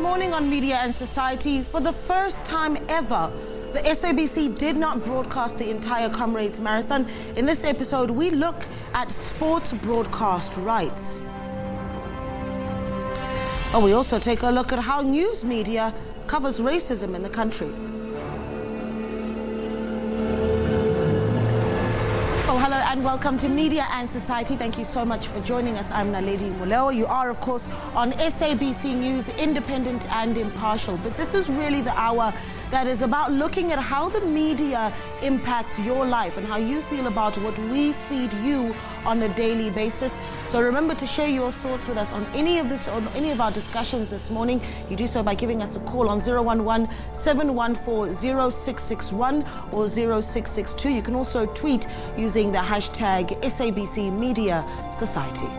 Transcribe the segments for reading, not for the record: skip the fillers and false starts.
morning on Media and Society. For the first time ever, the SABC did not broadcast the entire Comrades Marathon. In this episode, we look at sports broadcast rights. But we also take a look at how news media covers racism in the country. Well, hello and welcome to Media and Society. Thank you so much for joining us. I'm Naledi Moleo. You are, of course, on SABC News, independent and impartial. But this is really the hour that is about looking at how the media impacts your life and how you feel about what we feed you on a daily basis. So remember to share your thoughts with us on any of our discussions this morning. You do so by giving us a call on 011-714-0661 or 0662. You can also tweet using the hashtag SABC Media Society.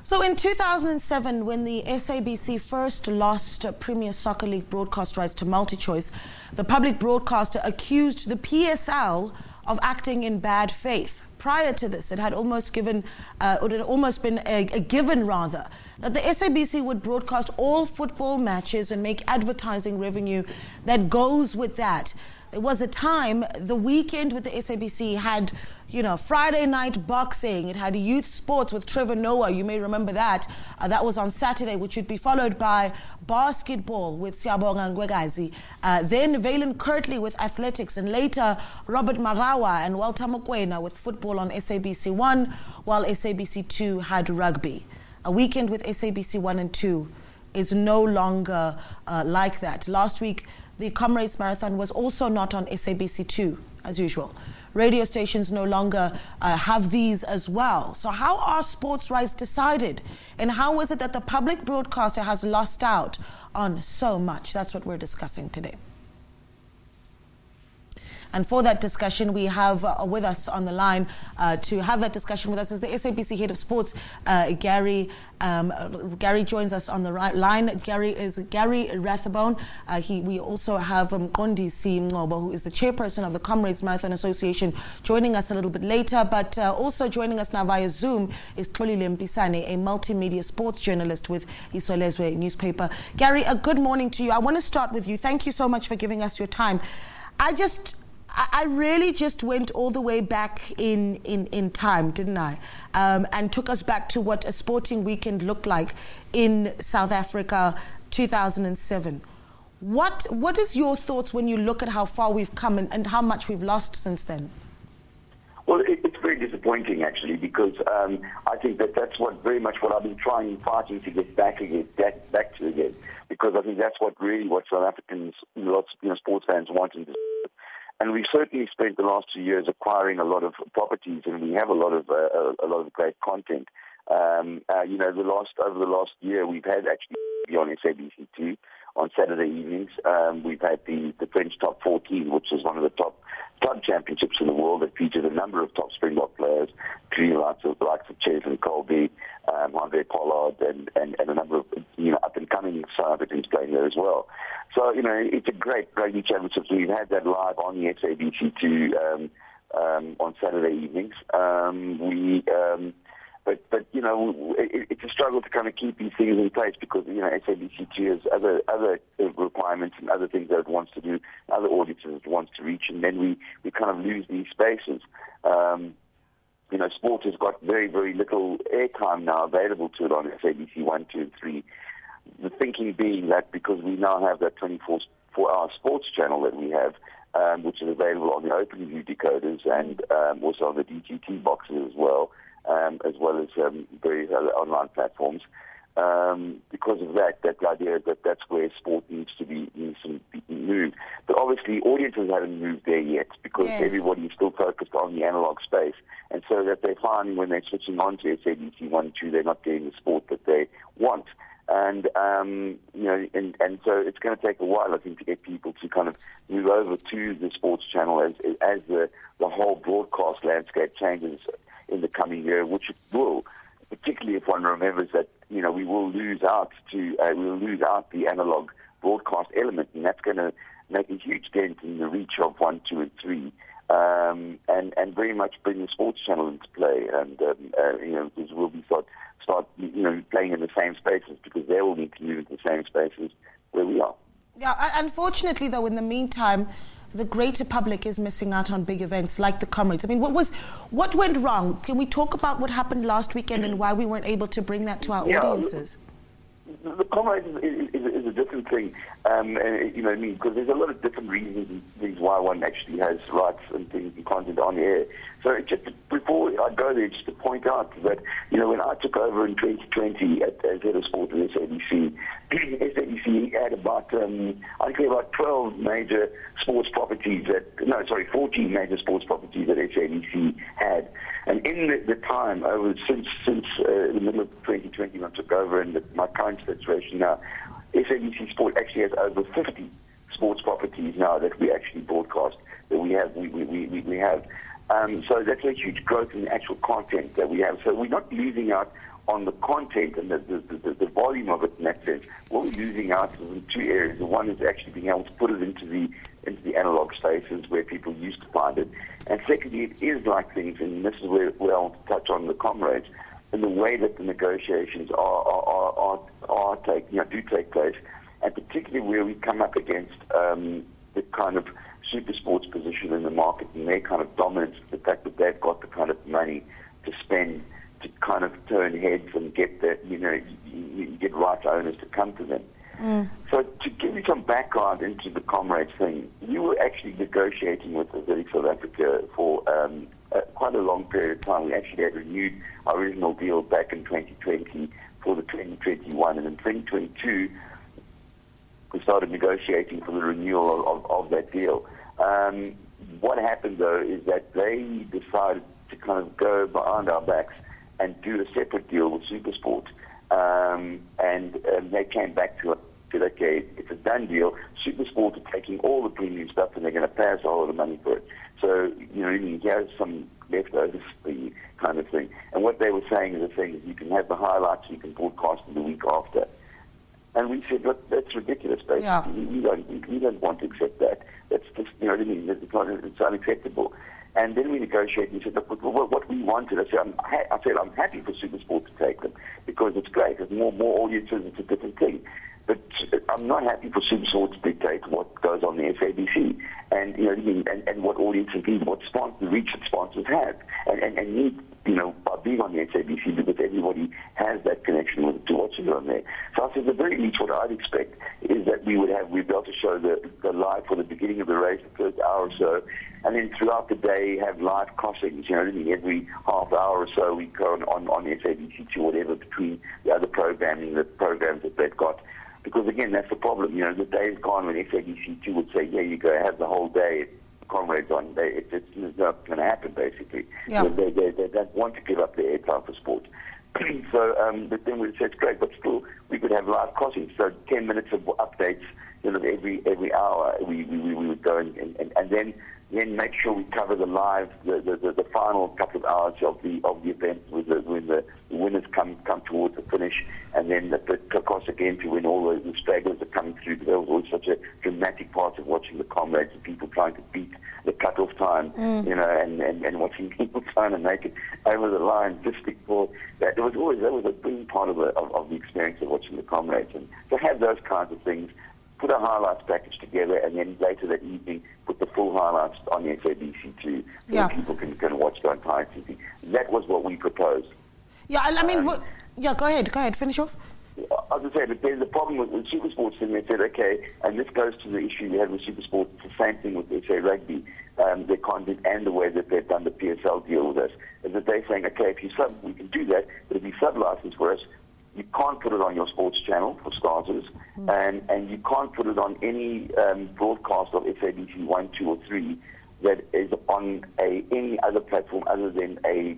So in 2007, when the SABC first lost Premier Soccer League broadcast rights to MultiChoice, the public broadcaster accused the PSL of acting in bad faith. Prior to this, it had almost been a given that the SABC would broadcast all football matches and make advertising revenue that goes with that. There was a time, the weekend with the SABC had, Friday night boxing. It had youth sports with Trevor Noah. You may remember that. That was on Saturday, which would be followed by basketball with Siyabonga Ngwegazi. Then Valen Kirtley with athletics, and later Robert Marawa and Walter Mokwena with football on SABC 1, while SABC 2 had rugby. A weekend with SABC 1 and 2 is no longer like that. Last week, the Comrades Marathon was also not on SABC 2, as usual. Radio stations no longer have these as well. So how are sports rights decided? And how is it that the public broadcaster has lost out on so much? That's what we're discussing today. And for that discussion, we have with us on the line to have that discussion with us is the SABC head of sports, Gary. Gary joins us on the line. Gary Rathbone. We also have Mqondisi Mngcobo, who is the chairperson of the Comrades Marathon Association, joining us a little bit later. But also joining us now via Zoom is Xolile Mpisane, a multimedia sports journalist with Isolezwe newspaper. Gary, a good morning to you. I want to start with you. Thank you so much for giving us your time. I really just went all the way back in time, didn't I? And took us back to what a sporting weekend looked like in South Africa, 2007. What is your thoughts when you look at how far we've come and how much we've lost since then? Well, it's very disappointing, actually, because I think that's very much what I've been fighting to get back to again, because I think that's what South Africans, lots of sports fans want. And we've certainly spent the last 2 years acquiring a lot of properties, and we have a lot of great content. Over the last year, we've had actually on SABC 2 on Saturday evenings. We've had the French Top 14, which is one of the top club championships in the world that featured a number of top Springbok players, including the likes of Cheslin Colby, Andre Pollard, and a number of up-and-coming South Africans playing there as well. So, it's a great rugby championship. We've had that live on the SABC 2 on Saturday evenings. But it's a struggle to kind of keep these things in place because, SABC 2 has other requirements and other things that it wants to do, other audiences it wants to reach, and then we kind of lose these spaces. Sport has got very, very little airtime now available to it on SABC 1, 2, and 3. The thinking being that because we now have that 24-hour sports channel that we have, which is available on the OpenView decoders and also on the DTT boxes as well as various other online platforms. Because of that idea that's where sport needs to be moved. But obviously, audiences haven't moved there yet because everybody is still focused on the analog space, and so that they're finding when they're switching on to SABC 1 and 2, they're not getting the sport that they want. And so it's going to take a while, I think, to get people to kind of move over to the sports channel as the whole broadcast landscape changes in the coming year, which it will, particularly if one remembers that we will lose out the analog broadcast element, and that's going to make a huge dent in the reach of 1, 2, and 3. and very much bring the sports channel into play. And because we'll be start playing in the same spaces, because they will need to move into the same spaces where we are. Yeah, unfortunately, though, in the meantime, the greater public is missing out on big events like the Comrades. I mean, what went wrong? Can we talk about what happened last weekend and why we weren't able to bring that to our audiences? The Comrades is a different thing, because there's a lot of different reasons why one actually has rights and things and content on the air. So just before I go there, just to point out that, when I took over in 2020 as head of sport at SABC, SABC had about 12 major sports properties 14 major sports properties that SABC had. And in the time, since the middle of 2020 when I took over, and my current situation now, SABC Sport actually has over 50 sports properties now that we actually broadcast, that we have. So that's a huge growth in the actual content that we have. So we're not losing out on the content and the volume of it in that sense. What we're losing out is in two areas. The one is actually being able to put it into the analog spaces where people used to find it. And secondly, it is like things, and this is where I want to touch on the Comrades, and the way that the negotiations do take place, and particularly where we come up against the kind of super sports position in the market and their kind of dominance, the fact that they've got the kind of money to spend to kind of turn heads and get you get rights owners to come to them. So to give you some background into the Comrades thing, we were actually negotiating with South Africa for quite a long period of time. We actually had renewed our original deal back in 2020 for the 2021, and in 2022 we started negotiating for the renewal of that deal. What happened though is that they decided to kind of go behind our backs and do a separate deal with SuperSport, and they came back to us. Said, okay, it's a done deal. SuperSport are taking all the premium stuff and they're going to pay us a whole lot of money for it. So, here's some leftovers kind of thing. And what they were saying is you can have the highlights, you can broadcast them the week after. And we said, look, that's ridiculous, basically. Yeah. We don't want to accept that. That's just, it's unacceptable. And then we negotiated and said, look, what we wanted, I said, I'm happy for SuperSport to take them because it's great. There's more audiences, it's a different thing. But I'm not happy for SuperSport to dictate what goes on the SABC and and what audiences need, what reach that sponsors have, and need by being on the SABC, because everybody has that connection to watching it on there. So I said, the very least what I'd expect is that we'd be able to show the live for the beginning of the race, the first hour or so, and then throughout the day have live crossings. Every half hour or so we go on the SABC2 or whatever between the other programming, the programs that they've got. Because again, that's the problem. The day's gone when SABC2 would say, "Yeah, you go have the whole day Comrades on." It's not going to happen, basically. Yeah. They don't want to give up their airtime for sport. So, but then we said, great, but still we could have live crossings. So 10 minutes of updates, every hour we would go and then make sure we cover the live, the final couple of hours of the event when the winners come towards the finish, and then the cross again to when all the stragglers are coming through. There was always such a dramatic part of watching the Comrades and people trying to beat the cut-off time, and watching people trying to make it over the line just before that. That was a big part of the experience of watching the Comrades, and to have those kinds of things. Put a highlights package together, and then later that evening put the full highlights on the SABC2 so people can watch the entire TV. That was what we proposed. Yeah, I mean, go ahead, finish off. I was going to say, but there's a problem with SuperSport, and they said, okay, and this goes to the issue you had with SuperSport, it's the same thing with SA Rugby, their content and the way that they've done the PSL deal with us, is that they're saying, okay, we can do that, but if you sub-license for us, you can't put it on your sports channel, for starters, and you can't put it on any broadcast of SABC 1, 2, or 3 that is on any other platform other than a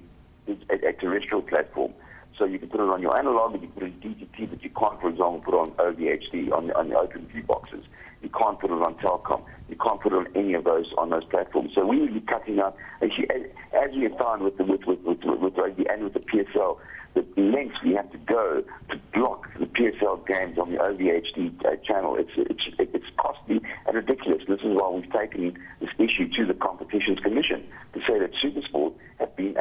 terrestrial platform. So you can put it on your analog, and you can put it in DTT, but you can't, for example, put it on OVHD, on the open view boxes. You can't put it on Telcom. You can't put it on any of those platforms. So we would be cutting out, as we have found with rugby and with the PSL, the lengths we have to go to block the PSL games on the OVHD channel. It's costly and ridiculous. This is why we've taken the issue to the Competitions Commission to say that SuperSport are being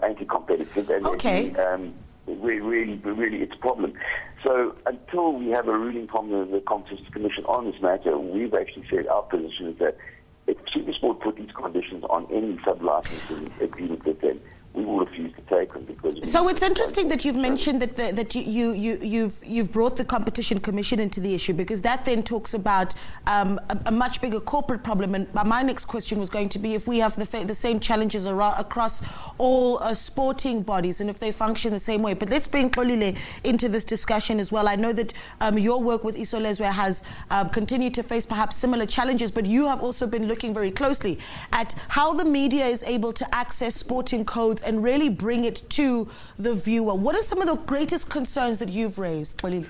anti-competitive and really it's a problem. So until we have a ruling from the Competitions Commission on this matter, we've actually said our position is that if SuperSport put these conditions on any sub-licensing agreement with them, we will refuse to take them because. So it's interesting that you've mentioned that you've brought the Competition Commission into the issue, because that then talks about a much bigger corporate problem. And my next question was going to be if we have the same challenges across all sporting bodies and if they function the same way. But let's bring Xolile into this discussion as well. I know that your work with Isolezwe has continued to face perhaps similar challenges, but you have also been looking very closely at how the media is able to access sporting codes and really bring it to the viewer. What are some of the greatest concerns that you've raised, Xolile?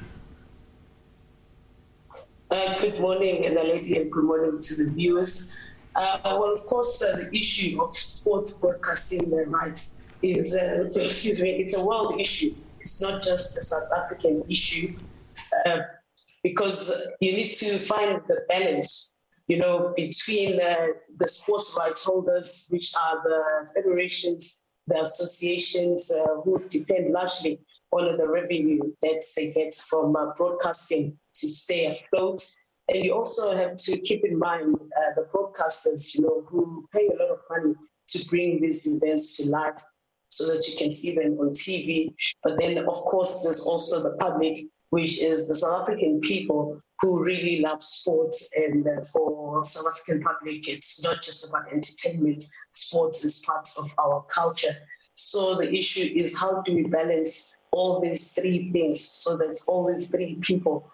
Good morning, Naledi, and good morning to the viewers. Well, of course, the issue of sports broadcasting rights is, it's a world issue. It's not just a South African issue, because you need to find the balance, between the sports rights holders, which are the federations, the associations who depend largely on the revenue that they get from broadcasting to stay afloat. And you also have to keep in mind the broadcasters, who pay a lot of money to bring these events to life so that you can see them on TV. But then, of course, there's also the public, which is the South African people who really love sports. And for South African public, it's not just about entertainment. Sports is part of our culture. So the issue is, how do we balance all these three things so that all these three people,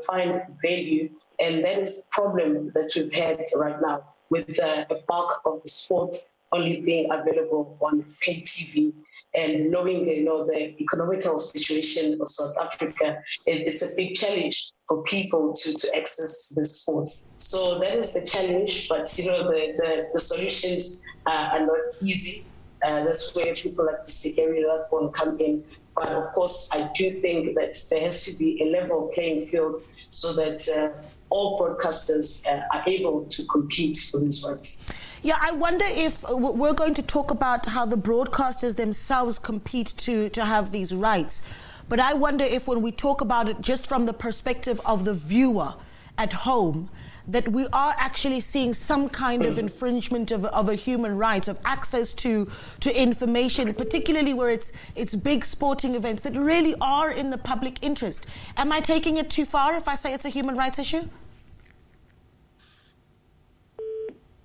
find value? And that is the problem that we've had right now with the bulk of the sport only being available on pay TV. And knowing, the economical situation of South Africa, it's a big challenge for people to access the sport. So that is the challenge, but the solutions are not easy. That's where people like Mr. Gary Rathbone come in. But of course, I do think that there has to be a level playing field so that all broadcasters are able to compete for these rights. Yeah, I wonder if we're going to talk about how the broadcasters themselves compete to have these rights. But I wonder if when we talk about it just from the perspective of the viewer at home, that we are actually seeing some kind of infringement of a human right, of access to information, particularly where it's big sporting events that really are in the public interest. Am I taking it too far if I say it's a human rights issue?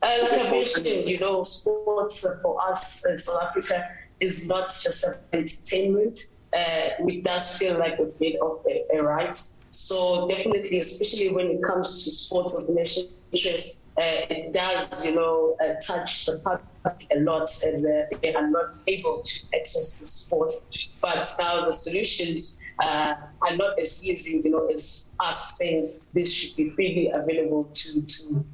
Like I mentioned, sports for us in South Africa is not just entertainment. It does feel like a bit of a right. So definitely, especially when it comes to sports of national interest, it does, touch the public a lot, and they are not able to access the sport. But now the solutions are not as easy, as us saying this should be freely available to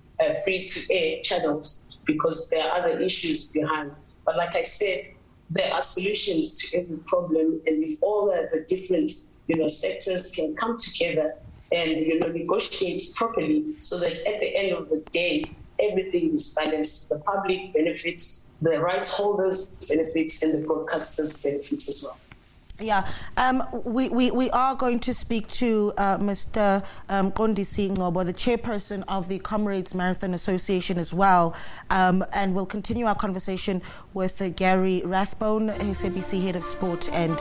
free-to-air channels, because there are other issues behind. But like I said, there are solutions to every problem, and if all the different sectors can come together and negotiate properly, so that at the end of the day, everything is balanced. The public benefits, the rights holders benefits, and the broadcasters benefits as well. Yeah, we are going to speak to Mr. Mqondisi Ngcobo, the chairperson of the Comrades Marathon Association as well, and we'll continue our conversation with Gary Rathbone, SABC head of sport, and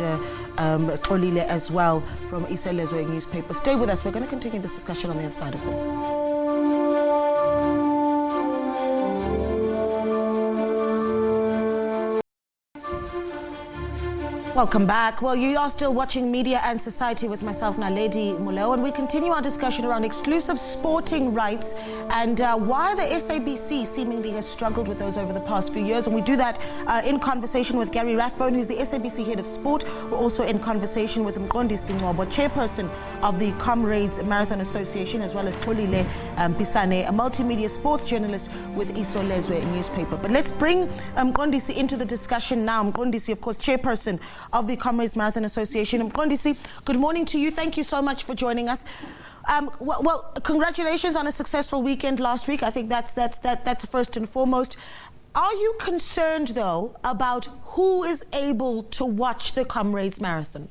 Xolile as well from Isolezwe newspaper. Stay with us. We're going to continue this discussion on the other side of this. Welcome back. Well, you are still watching Media and Society with myself, Naledi Moleo, and we continue our discussion around exclusive sporting rights and why the SABC seemingly has struggled with those over the past few years. And we do that in conversation with Gary Rathbone, who's the SABC head of sport. We're also in conversation with Mqondisi Ngcobo, chairperson of the Comrades Marathon Association, as well as Xolile Pisane, a multimedia sports journalist with Isolezwe newspaper. But let's bring Mqondisi into the discussion now. Mqondisi, of course, chairperson of the Comrades Marathon Association. Mqondisi, good morning to you. Thank you so much for joining us. Well, congratulations on a successful weekend last week. I think that's first and foremost. Are you concerned, though, about who is able to watch the Comrades Marathon?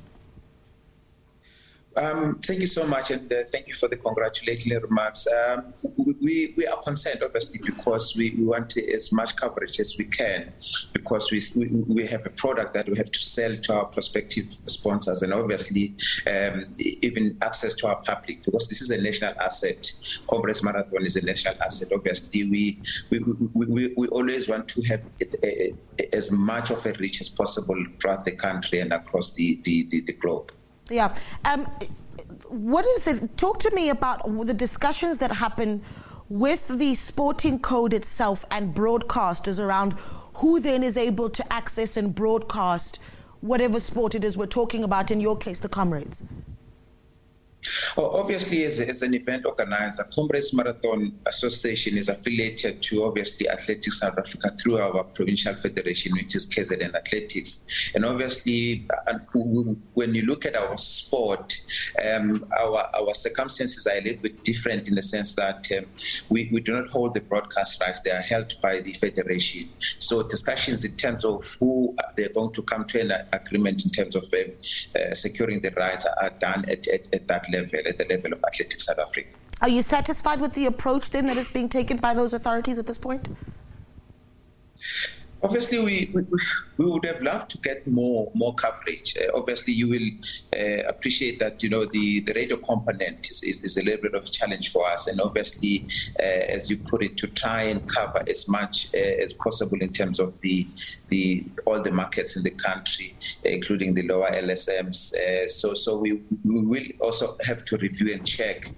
Thank you so much, and thank you for the congratulatory remarks. We are concerned, obviously, because we want as much coverage as we can, because we have a product that we have to sell to our prospective sponsors, and obviously even access to our public, because this is a national asset. Comrades Marathon is a national asset. Obviously, we always want to have as much of a reach as possible throughout the country and across the globe. Yeah. What is it? Talk to me about the discussions that happen with the sporting code itself and broadcasters around who then is able to access and broadcast whatever sport it is we're talking about, in your case, the Comrades. Obviously, as an event organizer, Comrades Marathon Association is affiliated to, obviously, Athletics South Africa through our provincial federation, which is KZN Athletics. And obviously, when you look at our sport, our circumstances are a little bit different in the sense that we do not hold the broadcast rights. They are held by the federation. So discussions in terms of who they're going to come to an agreement in terms of securing the rights are done at that level, at the level of Athletics South Africa. Are you satisfied with the approach then that is being taken by those authorities at this point? Obviously, we would have loved to get more coverage. Obviously, you will appreciate that, the radio component is a little bit of a challenge for us. And obviously, as you put it, to try and cover as much as possible in terms of all the markets in the country, including the lower LSMs. So we will also have to review and check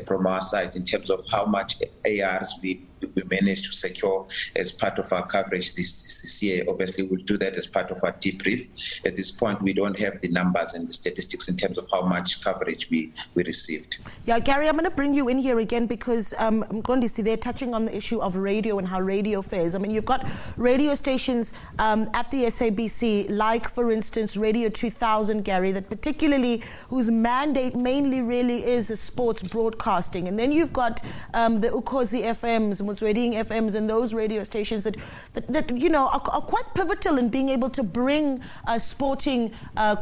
from our side in terms of how much ARs we managed to secure as part of our coverage this year. Obviously, we'll do that as part of our debrief. At this point, we don't have the numbers and the statistics in terms of how much coverage we received. Yeah, Gary, I'm going to bring you in here again because I'm going to see they're touching on the issue of radio and how radio fares. I mean, you've got radio stations at the SABC, like, for instance, Radio 2000, Gary, that particularly whose mandate mainly really is sports broadcasting. And then you've got the Ukhozi FMs and Motsweding FMs and those radio stations that are quite pivotal in being able to bring sporting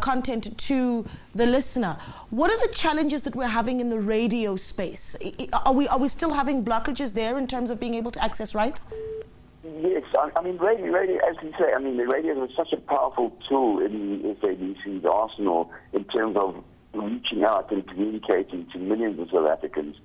content to the listener. What are the challenges that we're having in the radio space? Are we still having blockages there in terms of being able to access rights? Yes, I mean, radio, as you say, I mean, the radio is such a powerful tool in the SABC's arsenal in terms of reaching out and communicating to millions of South Africans.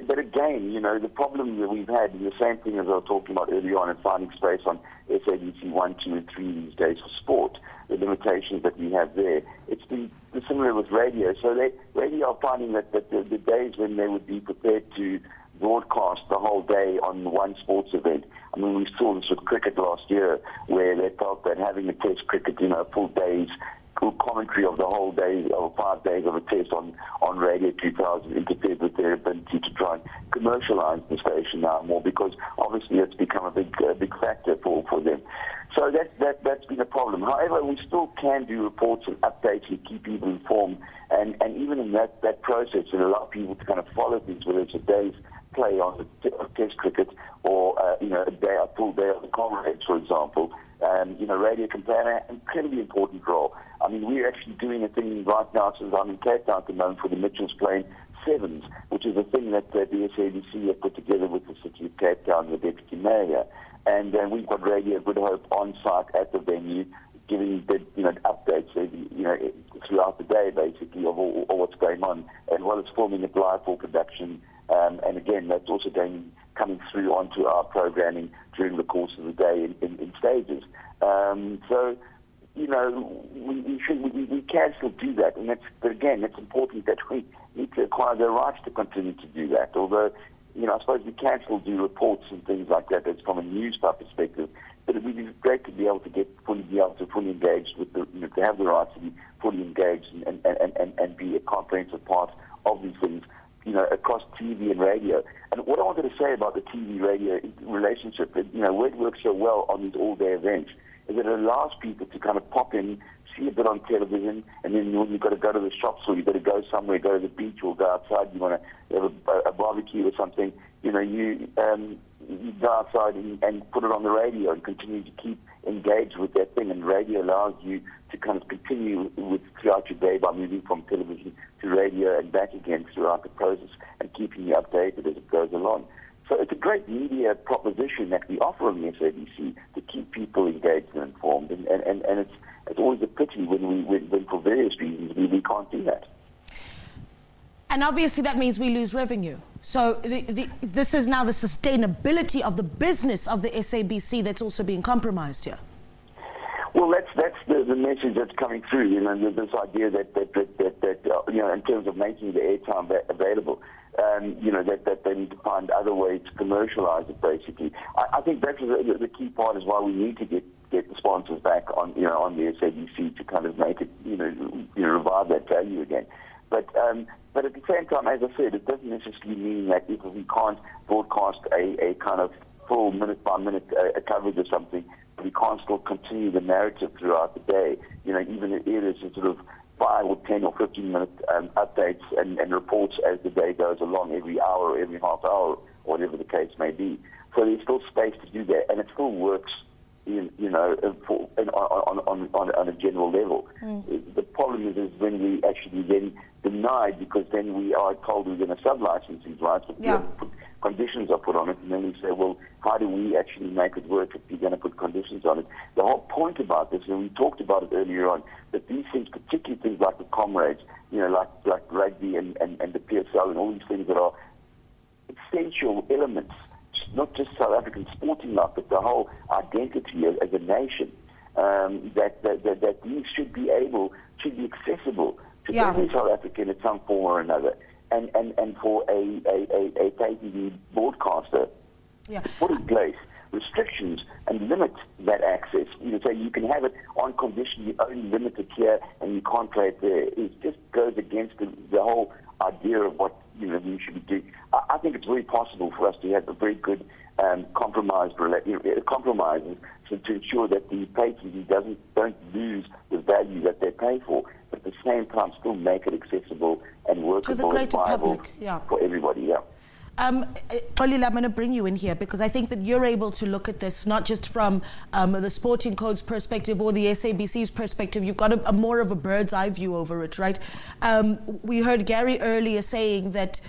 But again, the problem that we've had is the same thing as I was talking about earlier on in finding space on SABC 1, 2, and 3 these days for sport, the limitations that we have there. It's been similar with radio. So radio are finding that the days when they would be prepared to broadcast the whole day on one sports event. I mean, we saw this with cricket last year, where they felt that having a test cricket, full days, commentary of the whole day, or 5 days of a test on Radio 2000 interfered with their ability to try and commercialize the station now more, because obviously it's become a big factor for them. So that's been a problem. However, we still can do reports and updates and keep people informed, and even in that process, it allows people to kind of follow things, whether it's a day's play on the test cricket or a full day of the Comrades, for example. Radio can play an incredibly important role. I mean, we're actually doing a thing right now, since I'm in Cape Town at the moment, for the Mitchells playing sevens, which is a thing that the SABC have put together with the City of Cape Town, the Deputy Mayor. And we've got Radio Good Hope on site at the venue, giving updates throughout the day, basically, of all what's going on, as well as filming it live for production. And again, that's also coming through onto our programming during the course of the day in stages. We can still do that, but again, it's important that we need to acquire the rights to continue to do that. Although, I suppose we can still do reports and things like that. That's from a news type perspective. But it would be great to be able to fully engaged with to have the rights to be fully engaged and be a comprehensive part of these things, across TV and radio. And what I wanted to say about the TV radio relationship, where it works so well on these all-day events, is that it allows people to kind of pop in, see a bit on television, and then when you've got to go to the shops or you've got to go somewhere, go to the beach or go outside, you want to have a barbecue or something, you go outside and put it on the radio and continue to keep engaged with that thing. And radio allows you to kind of continue throughout your day by moving from television to radio and back again throughout the process and keeping you updated as it goes along. So it's a great media proposition that we offer on the SABC to keep people engaged and informed. And it's always a pity when for various reasons we can't do that. And obviously that means we lose revenue. So this is now the sustainability of the business of the SABC that's also being compromised here. Well, that's the message that's coming through. This idea that in terms of making the airtime available, that they need to find other ways to commercialize it. Basically, I think that's the key part is why we need to get the sponsors back on the SABC to kind of make it revive that value again. But at the same time, as I said, it doesn't necessarily mean that if we can't broadcast a kind of full minute-by-minute coverage or something, we can't still continue the narrative throughout the day. Even if it is a sort of 5 or 10 or 15-minute updates and reports as the day goes along, every hour or every half hour, or whatever the case may be. So there's still space to do that, and it still works on a general level. The problem is when we actually then deny, because then we are told we're going to sub-license these rights, but conditions are put on it, and then we say, well, how do we actually make it work if you're going to put conditions on it? The whole point about this, and we talked about it earlier on, that these things, particularly things like the comrades, like rugby and the PSL and all these things that are essential elements, not just South African sporting life, but the whole identity as a nation, that these should be accessible to every South African in some form or another. And for a pay TV broadcaster, put in place restrictions and limit that access. So you can have it on condition you only limit it here and you can't play it there. It just goes against the whole idea of what we should be doing. I think it's very possible for us to have a very good compromises to ensure that the pay TV don't lose the value that they pay for, but at the same time still make it accessible and workable and viable for everybody. Xolile, I'm going to bring you in here because I think that you're able to look at this not just from the Sporting Code's perspective or the SABC's perspective. You've got a more of a bird's eye view over it, right? We heard Gary earlier saying that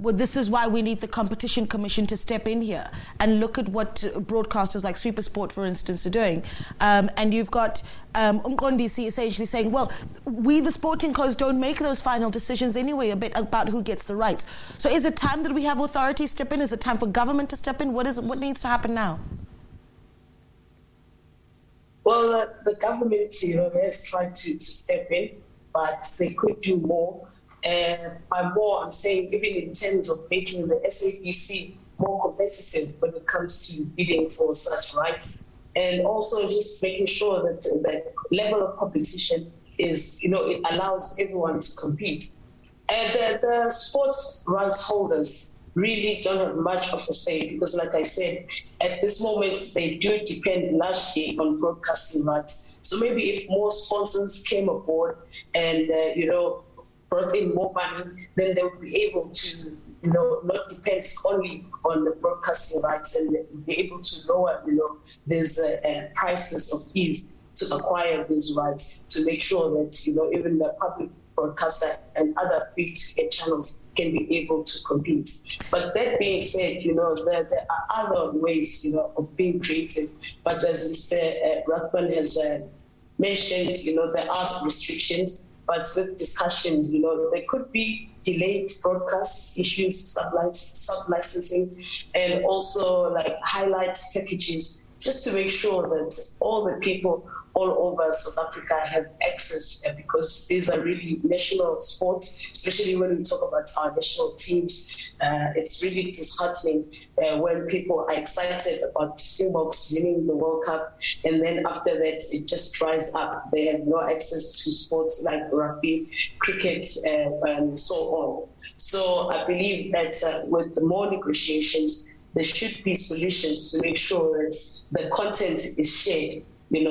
this is why we need the Competition Commission to step in here and look at what broadcasters like SuperSport, for instance, are doing. And you've got Umqondisi essentially saying, well, we, the sporting codes, don't make those final decisions anyway about who gets the rights. So is it time that we have authorities step in? Is it time for government to step in? What needs to happen now? Well, the government, has tried to step in, but they could do more. By more, I'm saying even in terms of making the SABC more competitive when it comes to bidding for such rights, and also just making sure that the level of competition is, it allows everyone to compete. And the sports rights holders really don't have much of a say because, like I said, at this moment, they do depend largely on broadcasting rights. So maybe if more sponsors came aboard and, brought in more money, then they would be able to, not depend only on the broadcasting rights and be able to lower, these prices of ease to acquire these rights to make sure that, even the public broadcaster and other free-to-air channels can be able to compete. But that being said, there are other ways, of being creative. But as Mr. Rathman has mentioned, there are restrictions. But with discussions, there could be delayed broadcast issues, sub-licensing, and also like highlight packages, just to make sure that all the people all over South Africa have access, because these are really national sports, especially when we talk about our national teams. It's really disheartening when people are excited about Springboks winning the World Cup, and then after that, it just dries up. They have no access to sports like rugby, cricket, and so on. So I believe that with more negotiations, there should be solutions to make sure that the content is shared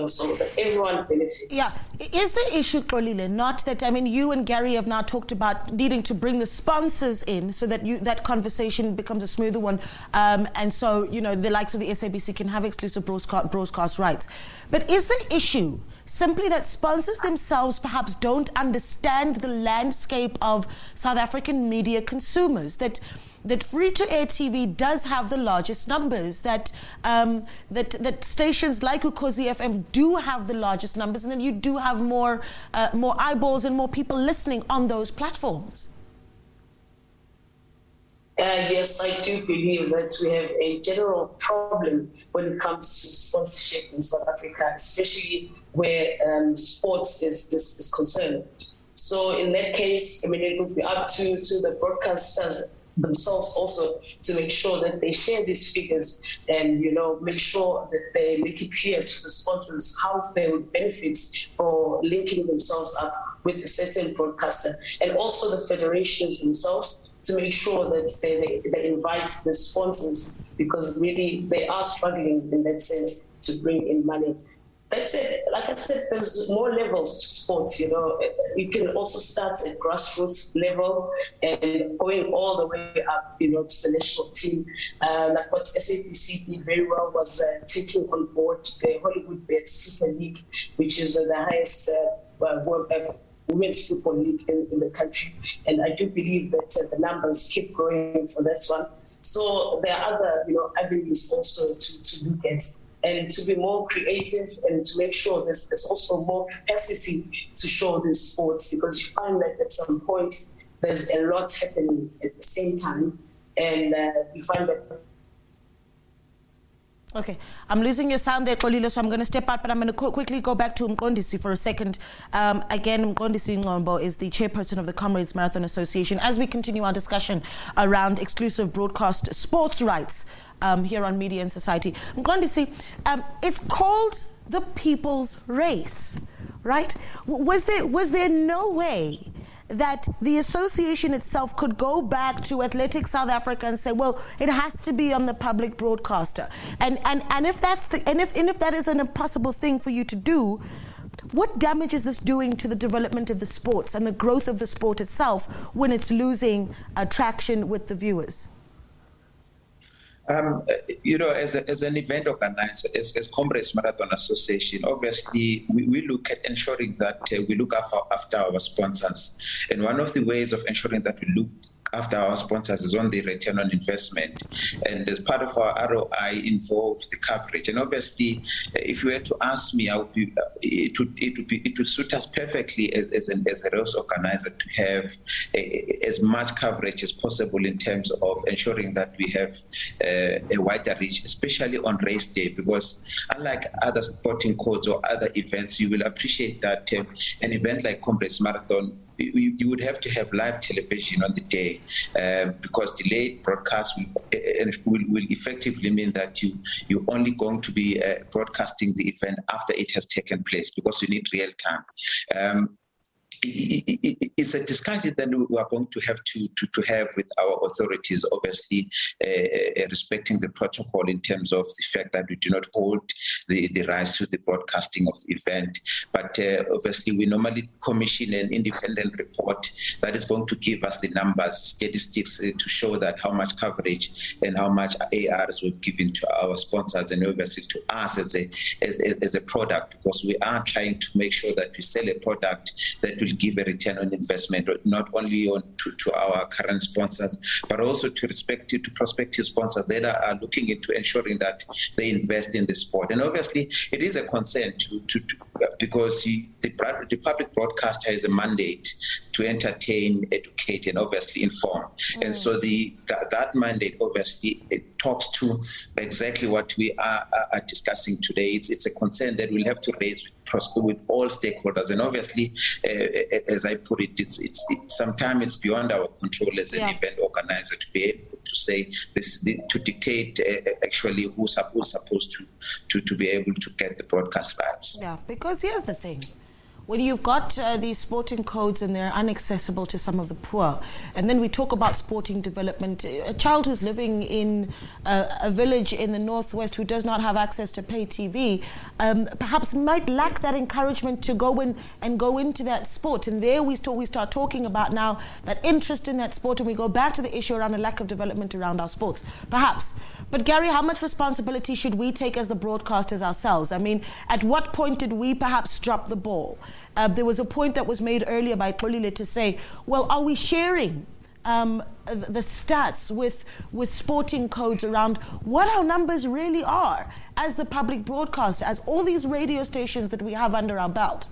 so that everyone benefits. Yeah. Is the issue, Xolile, not that, you and Gary have now talked about needing to bring the sponsors in so that that conversation becomes a smoother one, and so, the likes of the SABC can have exclusive broadcast rights. But is the issue simply that sponsors themselves perhaps don't understand the landscape of South African media consumers, that free-to-air TV does have the largest numbers, that stations like Ukhozi FM do have the largest numbers, and then you do have more eyeballs and more people listening on those platforms? Yes, I do believe that we have a general problem when it comes to sponsorship in South Africa, especially where sports is concerned. So in that case, it would be up to the broadcasters themselves also to make sure that they share these figures and, make sure that they make it clear to the sponsors how they would benefit for linking themselves up with a certain broadcaster, and also the federations themselves to make sure that they invite the sponsors, because really they are struggling in that sense to bring in money. That's it. Like I said, there's more levels to sports, You can also start at grassroots level and going all the way up, to the national team. Like what SABC did very well was taking on board the Hollywood Bet Super League, which is the highest women's football league in the country. And I do believe that the numbers keep growing for that one. So there are other, avenues also to look at, and to be more creative and to make sure there's also more capacity to show these sports, because you find that at some point there's a lot happening at the same time, and you find that. Okay, I'm losing your sound there, Xolile, so I'm going to step out, but I'm going to quickly go back to Mqondisi for a second. Again, Mqondisi Ngombo is the chairperson of the Comrades Marathon Association. As we continue our discussion around exclusive broadcast sports rights here on Media and Society, Mqondisi, it's called the People's Race, right? Was there no way that the association itself could go back to Athletics South Africa and say, well, it has to be on the public broadcaster, and if that is an impossible thing for you to do, what damage is this doing to the development of the sports and the growth of the sport itself when it's losing traction with the viewers? As an event organizer, as Comrades Marathon Association, obviously we look at ensuring that we look after our sponsors. And one of the ways of ensuring that we look after our sponsors is on the return on investment. And as part of our ROI involves the coverage. And obviously, if you were to ask me, it would suit us perfectly as a race organizer to have as much coverage as possible in terms of ensuring that we have a wider reach, especially on race day, because unlike other sporting codes or other events, you will appreciate that an event like Comrades Marathon, you would have to have live television on the day, because delayed broadcast will effectively mean that you're only going to be broadcasting the event after it has taken place, because you need real time. It's a discussion that we are going to have have with our authorities, obviously respecting the protocol in terms of the fact that we do not hold the rights to the broadcasting of the event. But obviously we normally commission an independent report that is going to give us the numbers, statistics to show that how much coverage and how much ARs we've given to our sponsors, and obviously to us as a product, because we are trying to make sure that we sell a product that will give a return on investment, not only to our current sponsors, but also to prospective sponsors that are looking into ensuring that they invest in the sport. And obviously, it is a concern because the public broadcaster has a mandate to entertain, educate, and obviously inform. And so that mandate obviously it talks to exactly what we are discussing today. It's a concern that we'll have to raise with all stakeholders. And obviously, as I put it, it's sometimes it's beyond our control as an event organizer to be able to say to dictate actually who's supposed to be able to get the broadcast rights. Yeah, because here's the thing. when you've got these sporting codes and they're inaccessible to some of the poor, and then we talk about sporting development, a child who's living in a village in the northwest who does not have access to pay TV, perhaps might lack that encouragement to go in and go into that sport. And there we start talking about now that interest in that sport, and we go back to the issue around a lack of development around our sports, perhaps. But Gary, how much responsibility should we take as the broadcasters ourselves? I mean, at what point did we perhaps drop the ball? There was a point that was made earlier by Xolile to say, well, are we sharing the stats with sporting codes around what our numbers really are as the public broadcaster, as all these radio stations that we have under our belt?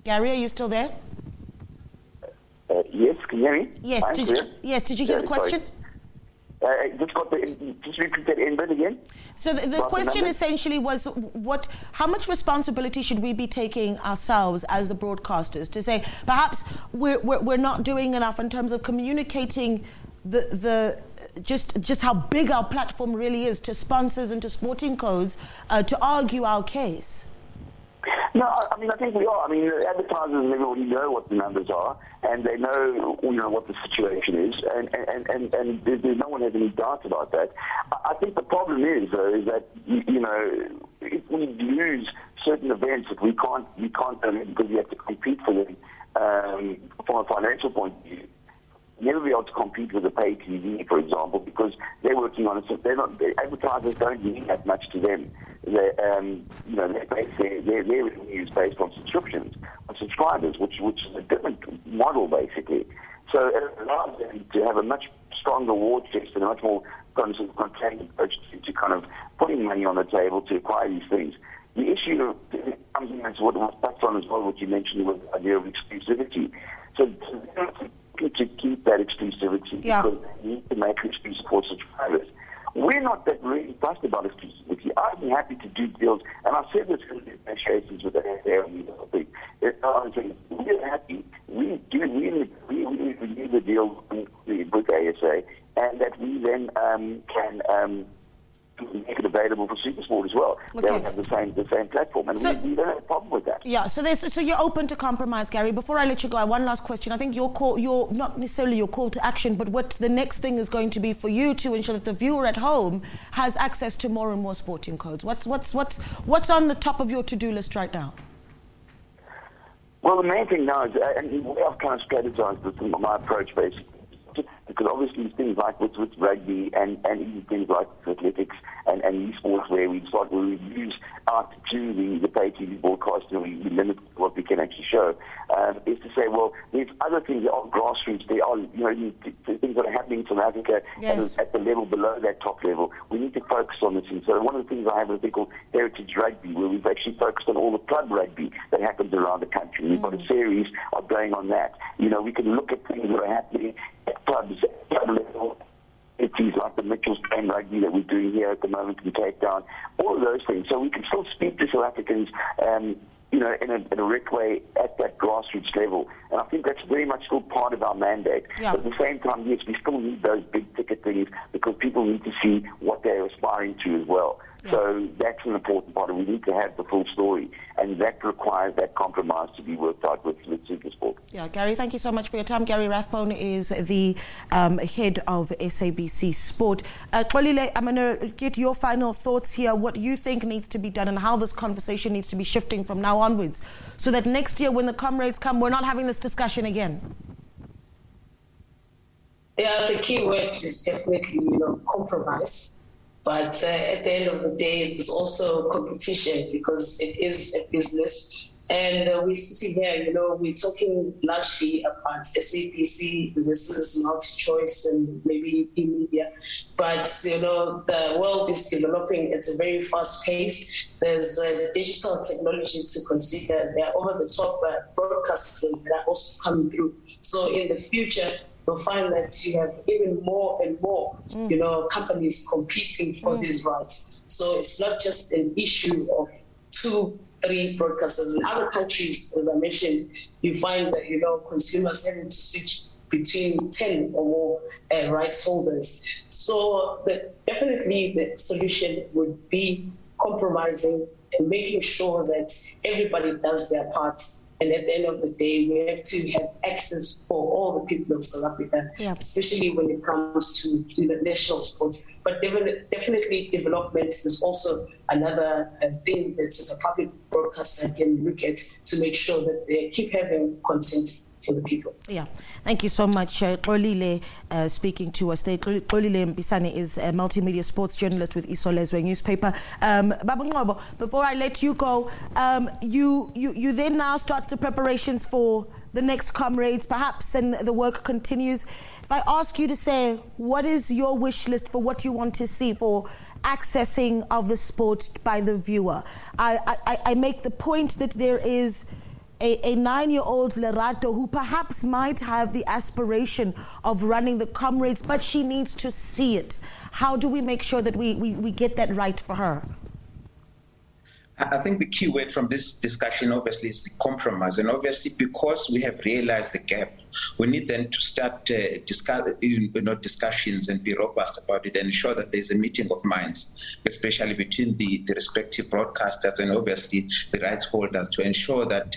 Gary, are you still there? Yes, can you hear me? Yes. Did you hear the question? Just repeat that end bit again. So the question essentially was, how much responsibility should we be taking ourselves as the broadcasters to say perhaps we're not doing enough in terms of communicating just how big our platform really is to sponsors and to sporting codes to argue our case? No, I mean, I think we are. I mean, advertisers and everybody know what the numbers are, and they know, what the situation is, and there's no one has any doubt about that. I think the problem is, though, is that, if we lose certain events that we can't because we have to compete for them from a financial point of view, never be able to compete with the pay TV, for example, because they're working on it. So the advertisers don't mean that much to them. Their revenue is based on subscriptions, on subscribers, which is a different model, basically. So it allows them to have a much stronger war chest and a much more contained approach to kind of putting money on the table to acquire these things. The issue comes in, that's what was touched on as well, what you mentioned, with the idea of exclusivity. So to keep that exclusivity, because they need to make it exclusive for subscribers. We're not that really fussed about exclusivity. I'd be happy to do deals, and I've said this in the negotiations with the ASA and the other thing. We're happy. We renew the deal with ASA, and that we then can make it available for SuperSport as well. Okay. They will have the same platform, and we don't have a problem with that. Yeah, so you're open to compromise, Gary. Before I let you go, one last question. I think your not necessarily your call to action, but what the next thing is going to be for you to ensure that the viewer at home has access to more and more sporting codes. What's on the top of your to-do list right now? Well, the main thing now is, and I've kind of strategized this in my approach, basically, because obviously things like with rugby and even things like athletics and esports where we use out to the pay TV broadcasting, we limit what we can actually show, is to say, well, there's other things that are grassroots. There are things that are happening in South Africa at the level below that top level. We need to focus on this. And so one of the things I have is a thing called Heritage Rugby, where we've actually focused on all the club rugby that happens around the country. We've got a series going on that. We can look at things that are happening at club level. It's like the Mitchell's Plain Rugby that we're doing here at the moment in Cape Town, all of those things. So we can still speak to South Africans, in a direct way at that grassroots level. And I think that's very much still part of our mandate. Yeah. But at the same time, yes, we still need those big ticket things because people need to see what they're aspiring to as well. Yeah. So that's an important part, and we need to have the full story, and that requires that compromise to be worked out with SuperSport. Yeah, Gary, thank you so much for your time. Gary Rathbone is the head of SABC Sport. Xolile, I'm going to get your final thoughts here, what you think needs to be done and how this conversation needs to be shifting from now onwards, so that next year when the comrades come, we're not having this discussion again. Yeah, the key word is definitely, compromise. But at the end of the day, it's also competition because it is a business. And we're sitting here, we're talking largely about SABC versus multi-choice and maybe e-media. But, the world is developing at a very fast pace. There's digital technology to consider. There are over-the-top broadcasters that are also coming through. So in the future, you'll find that you have even more and more, companies competing for these rights. So it's not just an issue of 2-3 broadcasters. In other countries, as I mentioned, you find that, consumers having to switch between 10 or more rights holders. So definitely the solution would be compromising and making sure that everybody does their part. And at the end of the day, we have to have access for all the people of South Africa, especially when it comes to the national sports. But definitely development is also another thing that the public broadcaster can look at to make sure that they keep having content for the people. Yeah, thank you so much. Xolile speaking to us. Xolile Mpisane is a multimedia sports journalist with Isolezwe newspaper. Baba Ngobo, before I let you go, you then now start the preparations for the next comrades, perhaps, and the work continues. If I ask you to say, what is your wish list for what you want to see for accessing of the sport by the viewer? I make the point that there is a 9-year-old Lerato who perhaps might have the aspiration of running the comrades, but she needs to see it. How do we make sure that we get that right for her? I think the key word from this discussion, obviously, is the compromise. And obviously, because we have realized the gap, we need then to start discussions and be robust about it and ensure that there's a meeting of minds, especially between the respective broadcasters and obviously the rights holders, to ensure that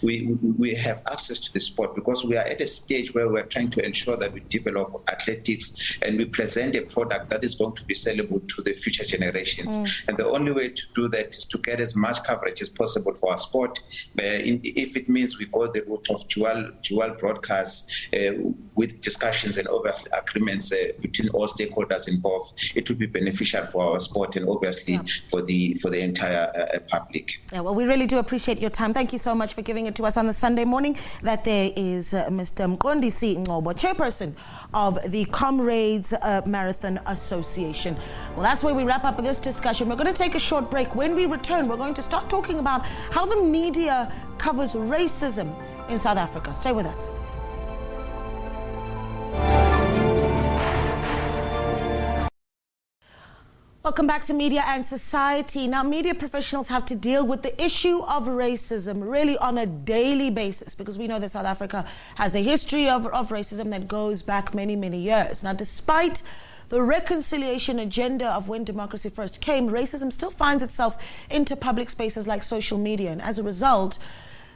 we have access to the sport, because we are at a stage where we're trying to ensure that we develop athletics and we present a product that is going to be sellable to the future generations. And the only way to do that is to get as much coverage as possible for our sport. If it means we go the route of dual broadcasts with discussions and obviously agreements between all stakeholders involved, it will be beneficial for our sport and obviously for the entire public. Yeah, well, we really do appreciate your time. Thank you so much for giving it to us on the Sunday morning. That there is Mr. Mqondisi Ngobo, chairperson of the Comrades Marathon Association. Well, that's where we wrap up this discussion. We're going to take a short break. When we return, we're going to start talking about how the media covers racism in South Africa. Stay with us. Welcome back to Media and Society. Now, media professionals have to deal with the issue of racism really on a daily basis, because we know that South Africa has a history of racism that goes back many, many years. Now, despite the reconciliation agenda of when democracy first came, racism still finds itself into public spaces like social media. And as a result,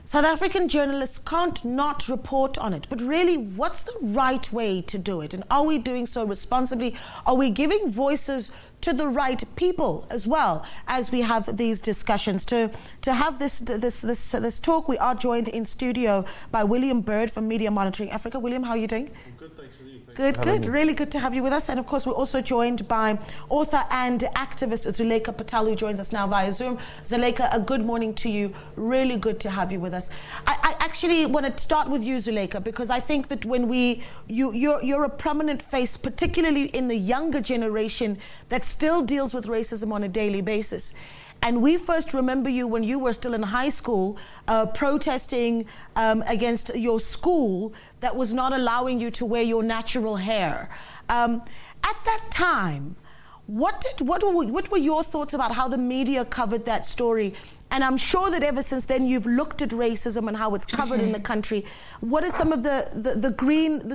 South African journalists can't not report on it. But really, what's the right way to do it? And are we doing so responsibly? Are we giving voices to the right people as well as we have these discussions? To have this talk, we are joined in studio by William Bird from Media Monitoring Africa. William, how are you doing? I'm good, thanks. Good. Really good to have you with us. And of course, we're also joined by author and activist Zuleika Patel, who joins us now via Zoom. Zuleika, a good morning to you. Really good to have you with us. I actually want to start with you, Zuleika, because I think that when you're a prominent face, particularly in the younger generation that still deals with racism on a daily basis. And we first remember you when you were still in high school, protesting against your school that was not allowing you to wear your natural hair. At that time, what were your thoughts about how the media covered that story? And I'm sure that ever since then you've looked at racism and how it's covered in the country. What are some of the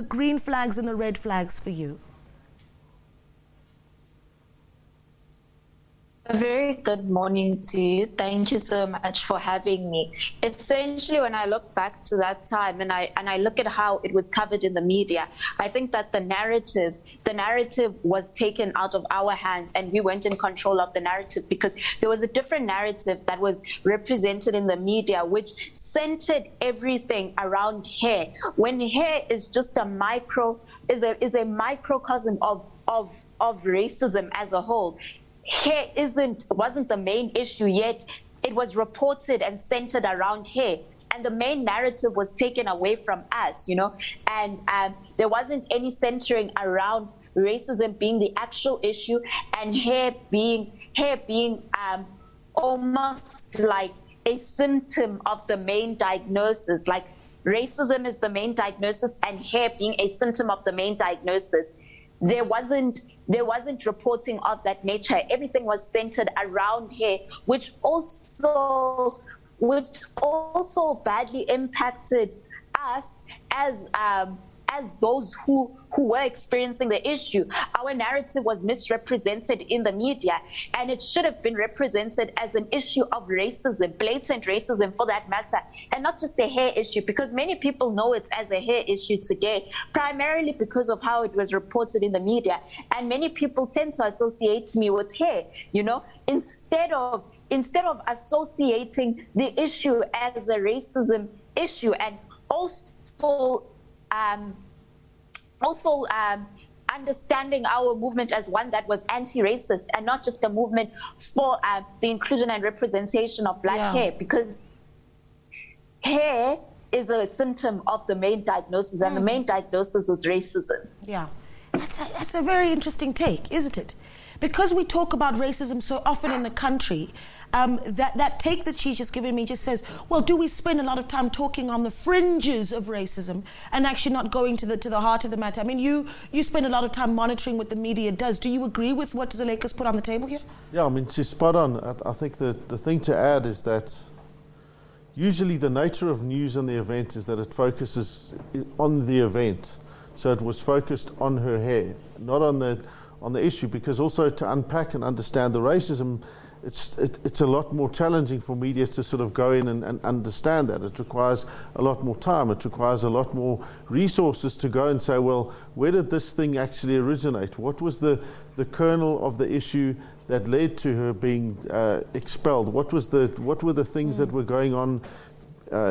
green flags and the red flags for you? A very good morning to you. Thank you so much for having me. Essentially, when I look back to that time and I look at how it was covered in the media, I think that the narrative was taken out of our hands and we weren't in control of the narrative, because there was a different narrative that was represented in the media which centered everything around hair, when hair is just a microcosm of racism as a whole. Hair wasn't the main issue, yet it was reported and centered around hair, and the main narrative was taken away from us, and there wasn't any centering around racism being the actual issue and hair being almost like a symptom of the main diagnosis, like racism is the main diagnosis and hair being a symptom of the main diagnosis. There wasn't reporting of that nature. Everything was centered around hair, which also badly impacted us as as those who were experiencing the issue. Our narrative was misrepresented in the media, and it should have been represented as an issue of racism, blatant racism for that matter, and not just a hair issue, because many people know it as a hair issue today, primarily because of how it was reported in the media. And many people tend to associate me with hair, instead of associating the issue as a racism issue, and also understanding our movement as one that was anti-racist and not just a movement for the inclusion and representation of black hair, because hair is a symptom of the main diagnosis, and the main diagnosis is racism. Yeah, that's a very interesting take, isn't it? Because we talk about racism so often in the country, that take that she's just given me just says, well, do we spend a lot of time talking on the fringes of racism and actually not going to the heart of the matter? I mean, you spend a lot of time monitoring what the media does. Do you agree with what Zuleika's put on the table here? Yeah, I mean, she's spot on. I think the thing to add is that usually the nature of news and the event is that it focuses on the event. So it was focused on her hair, not on the issue, because also to unpack and understand the racism, it's a lot more challenging for media to sort of go in and understand that. It requires a lot more time. It requires a lot more resources to go and say, well, where did this thing actually originate? What was the kernel of the issue that led to her being expelled? What were the things that were going on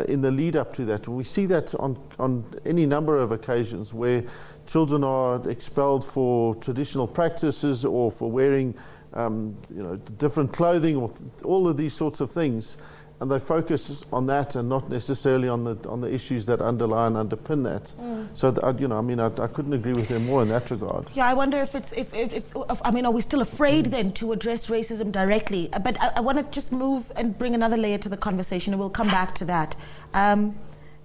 in the lead up to that? And we see that on any number of occasions where children are expelled for traditional practices or for wearing different clothing, or all of these sorts of things, and they focus on that and not necessarily on the issues that underlie and underpin that. So I couldn't agree with them more in that regard. Yeah, I wonder if are we still afraid then to address racism directly? But I want to just move and bring another layer to the conversation, and we'll come back to that.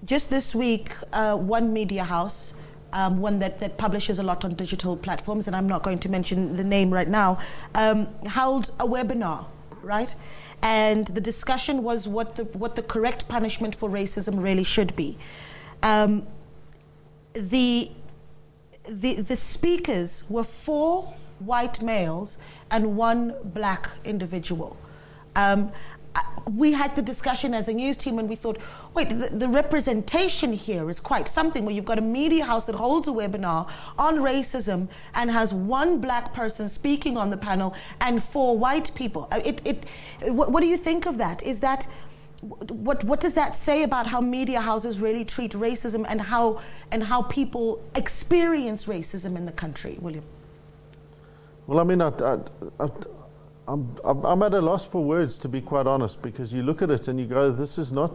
Just this week, one media house, one that publishes a lot on digital platforms, and I'm not going to mention the name right now, held a webinar, right? And the discussion was what the correct punishment for racism really should be. The speakers were 4 white males and 1 black individual. We had the discussion as a news team, and we thought, wait, the representation here is quite something, where you've got a media house that holds a webinar on racism and has 1 black person speaking on the panel and 4 white people. What do you think of that? Is that what does that say about how media houses really treat racism and how people experience racism in the country, William? Well, I mean, I'm at a loss for words, to be quite honest, because you look at it and you go, this is not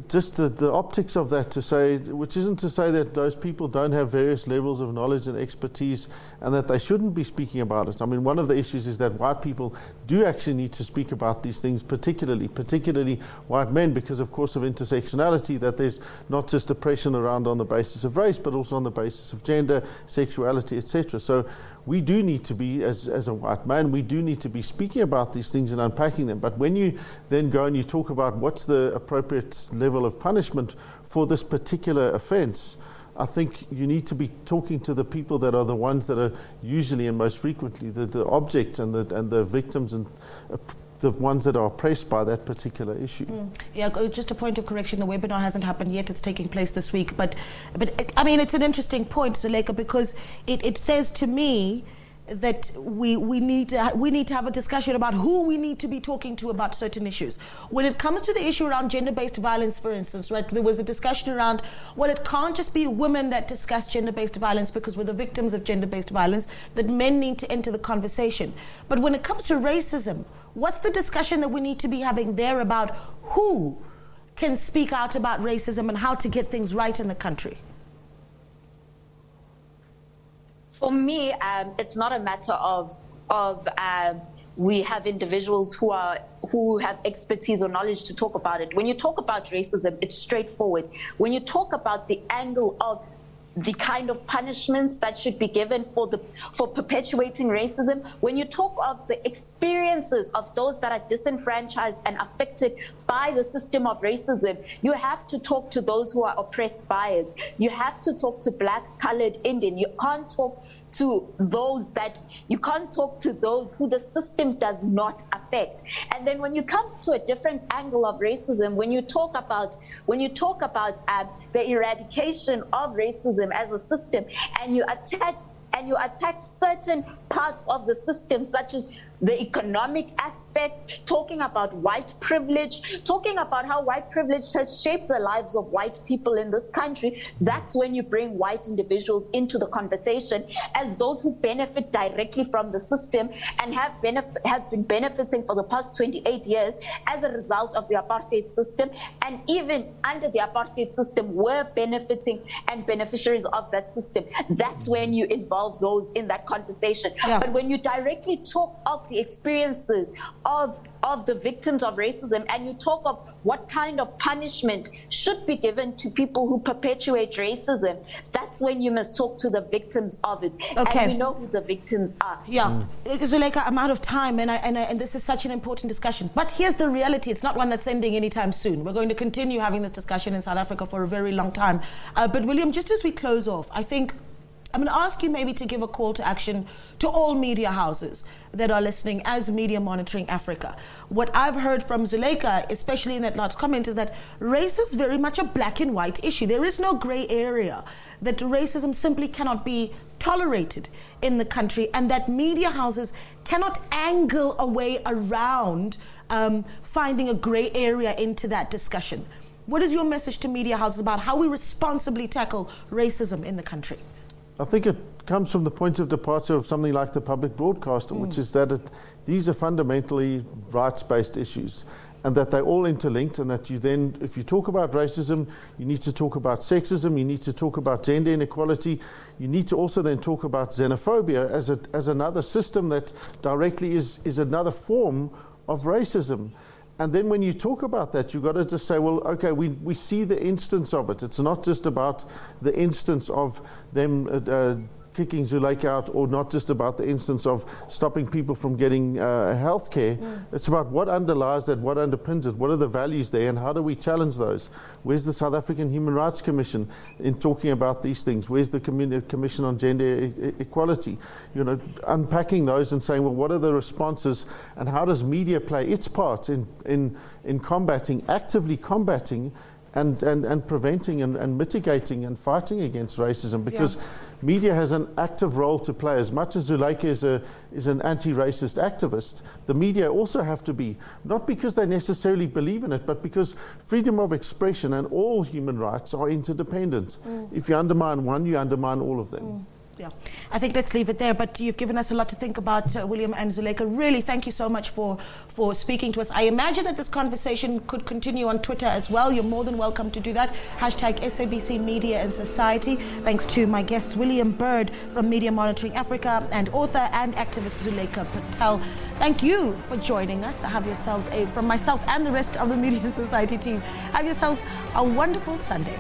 just the optics of that, to say, which isn't to say that those people don't have various levels of knowledge and expertise and that they shouldn't be speaking about it. I mean, one of the issues is that white people do actually need to speak about these things, particularly white men, because of course of intersectionality, that there's not just oppression around on the basis of race, but also on the basis of gender, sexuality, etc. So we do need to be, as a white man, we do need to be speaking about these things and unpacking them. But when you then go and you talk about what's the appropriate level of punishment for this particular offence, I think you need to be talking to the people that are the ones that are usually and most frequently the objects and the victims and the ones that are oppressed by that particular issue. Yeah, just a point of correction, the webinar hasn't happened yet, it's taking place this week, but I mean, it's an interesting point, Zuleika, because it says to me that we need to have a discussion about who we need to be talking to about certain issues. When it comes to the issue around gender-based violence, for instance, right, there was a discussion around, well, it can't just be women that discuss gender-based violence because we're the victims of gender-based violence, that men need to enter the conversation. But when it comes to racism, what's the discussion that we need to be having there about who can speak out about racism and how to get things right in the country? For me, it's not a matter of we have individuals who have expertise or knowledge to talk about it. When you talk about racism, it's straightforward. When you talk about the angle of the kind of punishments that should be given for perpetuating racism. When you talk of the experiences of those that are disenfranchised and affected by the system of racism, you have to talk to those who are oppressed by it. You have to talk to Black, colored, Indian. You can't talk to those who the system does not affect. And then when you come to a different angle of racism, when you talk about the eradication of racism as a system, and you attack certain parts of the system, such as the economic aspect, talking about white privilege, talking about how white privilege has shaped the lives of white people in this country, that's when you bring white individuals into the conversation as those who benefit directly from the system and have been benefiting for the past 28 years as a result of the apartheid system, and even under the apartheid system were benefiting and beneficiaries of that system. That's when you involve those in that conversation. Yeah. But when you directly talk of the experiences of the victims of racism, and you talk of what kind of punishment should be given to people who perpetuate racism, that's when you must talk to the victims of it. Okay. And we know who the victims are. Yeah, Zuleika, I'm out of time, and this is such an important discussion. But here's the reality. It's not one that's ending anytime soon. We're going to continue having this discussion in South Africa for a very long time. But William, just as we close off, I think I'm going to ask you maybe to give a call to action to all media houses that are listening as Media Monitoring Africa. What I've heard from Zuleika, especially in that last comment, is that race is very much a black and white issue. There is no gray area, that racism simply cannot be tolerated in the country, and that media houses cannot angle a way around finding a gray area into that discussion. What is your message to media houses about how we responsibly tackle racism in the country? I think it comes from the point of departure of something like the public broadcaster, which is that these are fundamentally rights-based issues, and that they're all interlinked, and that you then, if you talk about racism, you need to talk about sexism, you need to talk about gender inequality, you need to also then talk about xenophobia as another system that directly is another form of racism. And then when you talk about that, you've got to just say, well, okay, we see the instance of it. It's not just about the instance of them kicking Zuleika out, or not just about the instance of stopping people from getting health care. It's about what underlies that, what underpins it, what are the values there, and how do we challenge those? Where's the South African Human Rights Commission in talking about these things? Where's the Commission on Gender Equality? You know, unpacking those and saying, well, what are the responses, and how does media play its part in combating, actively combating, and preventing and mitigating and fighting against racism? Because media has an active role to play. As much as Zuleika is an anti-racist activist, the media also have to be, not because they necessarily believe in it, but because freedom of expression and all human rights are interdependent. If you undermine one, you undermine all of them. Yeah, I think let's leave it there. But you've given us a lot to think about, William and Zuleika. Really, thank you so much for speaking to us. I imagine that this conversation could continue on Twitter as well. You're more than welcome to do that. Hashtag SABC Media and Society. Thanks to my guests, William Bird from Media Monitoring Africa, and author and activist Zuleika Patel. Thank you for joining us. Have yourselves from myself and the rest of the Media and Society team, have yourselves a wonderful Sunday.